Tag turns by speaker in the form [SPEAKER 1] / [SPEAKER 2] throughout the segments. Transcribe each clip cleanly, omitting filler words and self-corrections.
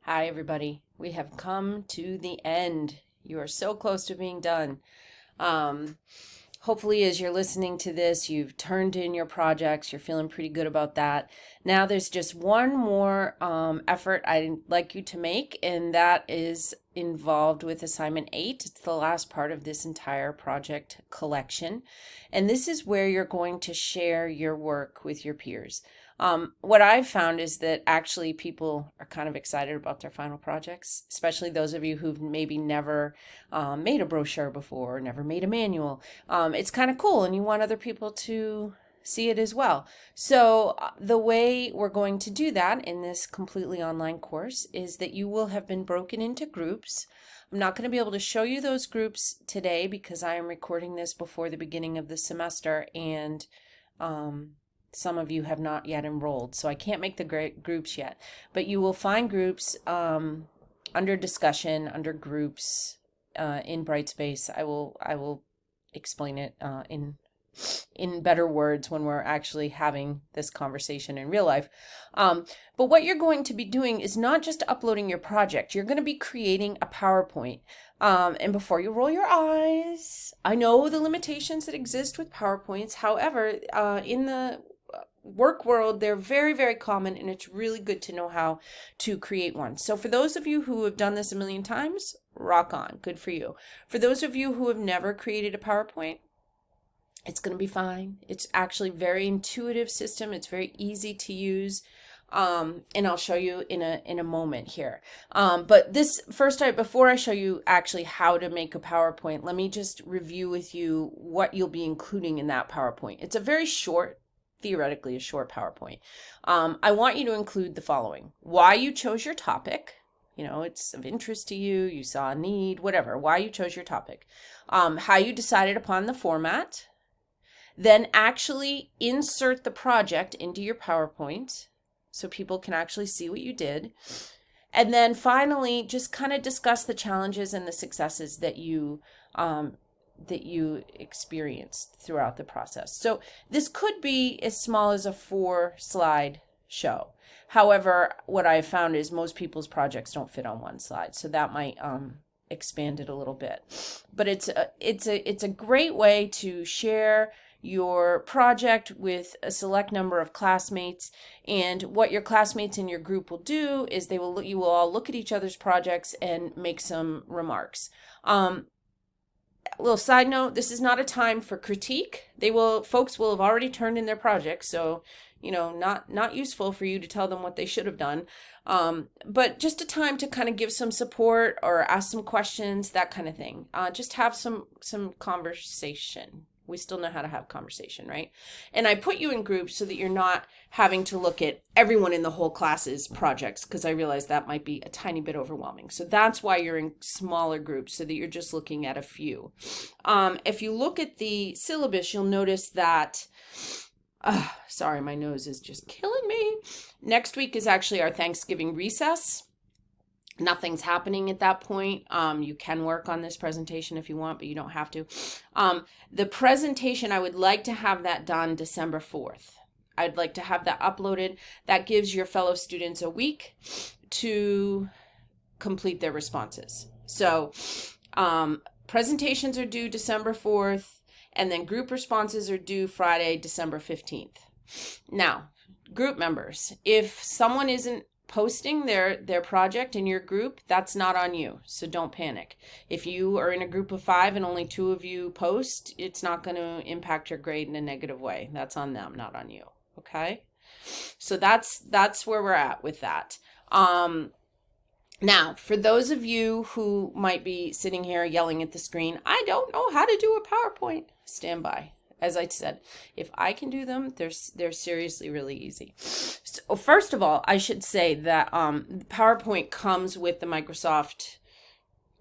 [SPEAKER 1] Hi, everybody. We have come to the end. You are so close to being done. Um, Hopefully, as you're listening to this, you've turned in your projects. You're feeling pretty good about that. Now, there's just one more effort I'd like you to make, and that is involved with assignment 8. It's the last part of this entire project collection. And this is where you're going to share your work with your peers. What I've found is that actually people are kind of excited about their final projects, especially those of you who've maybe never made a brochure before, never made a manual. It's kind of cool, and you want other people to see it as well. So, the way we're going to do that in this completely online course is that you will have been broken into groups. I'm not going to be able to show you those groups today because I am recording this before the beginning of the semester, and some of you have not yet enrolled, so I can't make the groups yet. But you will find groups under discussion, under groups in Brightspace. I will explain it in better words when we're actually having this conversation in real life. But what you're going to be doing is not just uploading your project. You're going to be creating a PowerPoint. And before you roll your eyes, I know the limitations that exist with PowerPoints. However, in the work world, they're very, very common, and it's really good to know how to create one. So for those of you who have done this a million times, rock on, good for you. For those of you who have never created a PowerPoint, it's going to be fine. It's actually a very intuitive system. It's very easy to use. And I'll show you in a moment here. But this first, before I show you actually how to make a PowerPoint, let me just review with you what you'll be including in that PowerPoint. It's a very short, theoretically a short PowerPoint. I want you to include the following: why you chose your topic. You know, it's of interest to you, you saw a need, whatever, why you chose your topic. How you decided upon the format. Then actually insert the project into your PowerPoint so people can actually see what you did. And then finally, just kind of discuss the challenges and the successes that you experienced throughout the process. So this could be as small as a 4-slide show. However, what I've found is most people's projects don't fit on one slide, so that might expand it a little bit. But it's a great way to share your project with a select number of classmates, and what your classmates in your group will do is you will all look at each other's projects and make some remarks. A little side note, this is not a time for critique. Folks will have already turned in their projects, so not useful for you to tell them what they should have done. But just a time to kind of give some support or ask some questions, that kind of thing. Just have some conversation. We still know how to have conversation, right? And I put you in groups so that you're not having to look at everyone in the whole class's projects, because I realize that might be a tiny bit overwhelming. So that's why you're in smaller groups, so that you're just looking at a few. If you look at the syllabus, you'll notice that, sorry, my nose is just killing me. Next week is actually our Thanksgiving recess. Nothing's happening at that point. You can work on this presentation if you want, but you don't have to. The presentation, I would like to have that done December 4th. I'd like to have that uploaded. That gives your fellow students a week to complete their responses. So presentations are due December 4th, and then group responses are due Friday, December 15th. Now, group members, if someone isn't posting their project in your group, that's not on you, so don't panic. If you are in a group of 5 and only 2 of you post, it's not going to impact your grade in a negative way. That's on them, not on you. Okay, so that's where we're at with that. Now, for those of you who might be sitting here yelling at the screen, I don't know how to do a PowerPoint, stand by. As I said, if I can do them, they're seriously really easy. So first of all, I should say that PowerPoint comes with the Microsoft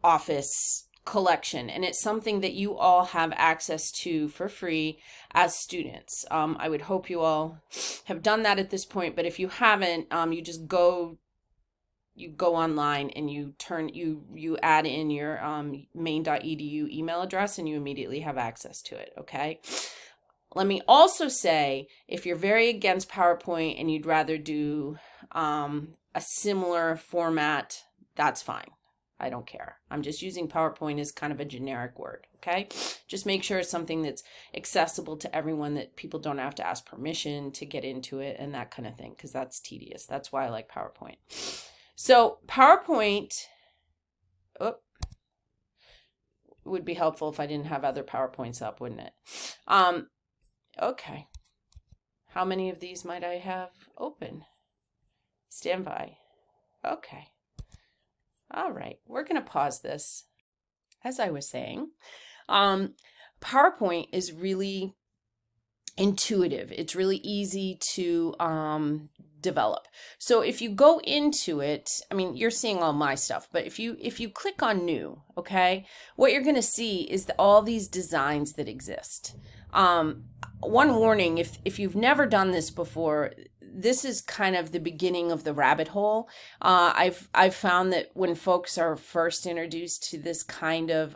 [SPEAKER 1] Office collection, and it's something that you all have access to for free as students. I would hope you all have done that at this point, but if you haven't, you just go online and you add in your maine.edu email address, and you immediately have access to it. Okay. Let me also say, if you're very against PowerPoint and you'd rather do a similar format, that's fine. I don't care. I'm just using PowerPoint as kind of a generic word, okay? Just make sure it's something that's accessible to everyone, that people don't have to ask permission to get into it and that kind of thing, because that's tedious. That's why I like PowerPoint. So PowerPoint would be helpful if I didn't have other PowerPoints up, wouldn't it? Okay. How many of these might I have open? Stand by. Okay. All right, we're going to pause this. As I was saying, PowerPoint is really intuitive. It's really easy to develop. So if you go into it, I mean, you're seeing all my stuff, but if you click on new, okay, what you're going to see is all these designs that exist. One warning, if you've never done this before, this is kind of the beginning of the rabbit hole. I've found that when folks are first introduced to this kind of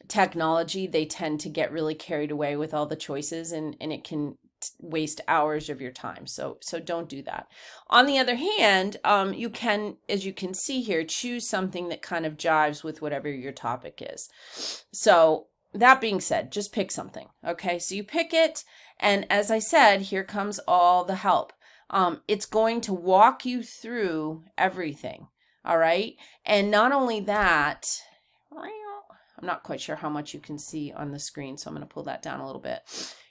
[SPEAKER 1] technology, they tend to get really carried away with all the choices, and it can waste hours of your time. So don't do that. On the other hand, you can, as you can see here, choose something that kind of jives with whatever your topic is. So that being said, just pick something. Okay, so you pick it, and as I said, here comes all the help. It's going to walk you through everything. All right, and not only that, I'm not quite sure how much you can see on the screen, so I'm going to pull that down a little bit.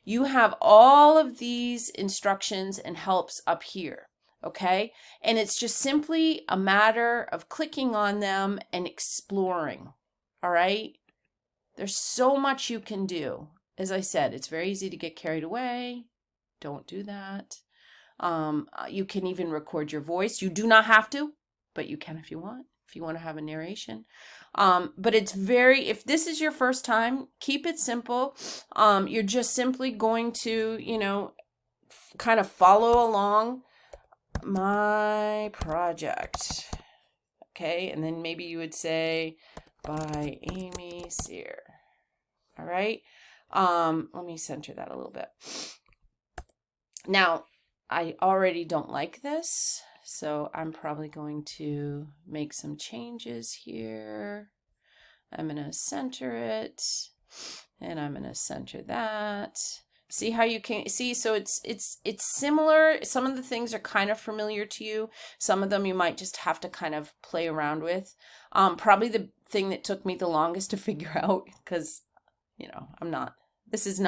[SPEAKER 1] You have all of these instructions and helps up here. Okay, and it's just simply a matter of clicking on them and exploring. All right. There's so much you can do. As I said, it's very easy to get carried away. Don't do that. You can even record your voice. You do not have to, but you can if you want to have a narration. But it's if this is your first time, keep it simple. You're just simply going to, kind of follow along my project. Okay, and then maybe you would say, by Amy Sear. All right. Let me center that a little bit. Now, I already don't like this, so I'm probably going to make some changes here. I'm going to center it, and I'm going to center that. See how you can see? So it's similar. Some of the things are kind of familiar to you. Some of them you might just have to kind of play around with. Probably the thing that took me the longest to figure out, because this is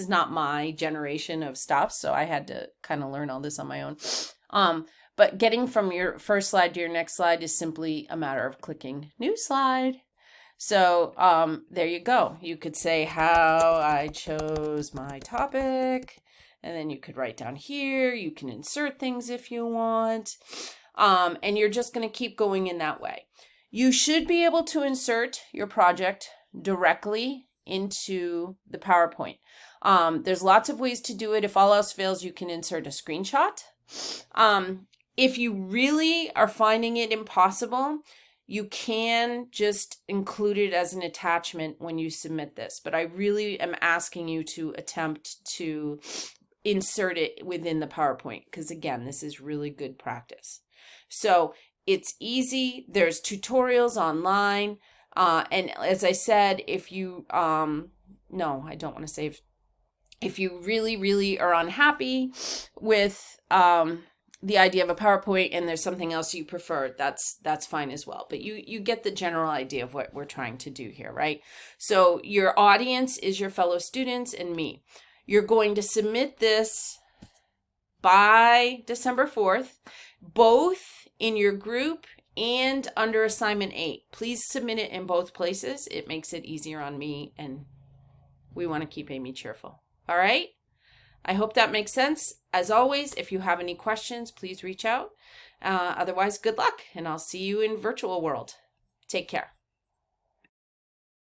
[SPEAKER 1] not my generation of stuff, so I had to kind of learn all this on my own. But getting from your first slide to your next slide is simply a matter of clicking new slide. So there you go. You could say how I chose my topic, and then you could write down here. You can insert things if you want, and you're just going to keep going in that way. You should be able to insert your project directly into the PowerPoint. There's lots of ways to do it. If all else fails, you can insert a screenshot. If you really are finding it impossible, you can just include it as an attachment when you submit this. But I really am asking you to attempt to insert it within the PowerPoint, because again, this is really good practice. So it's easy. There's tutorials online. And as I said, if you, no, I don't want to say, if you really, really are unhappy with the idea of a PowerPoint and there's something else you prefer, that's fine as well. But you get the general idea of what we're trying to do here, right? So your audience is your fellow students and me. You're going to submit this by December 4th, both in your group and under assignment 8. Please submit it in both places. It makes it easier on me, and we want to keep Amy cheerful. All right? I hope that makes sense. As always, if you have any questions, please reach out. Otherwise, good luck, and I'll see you in virtual world. Take care.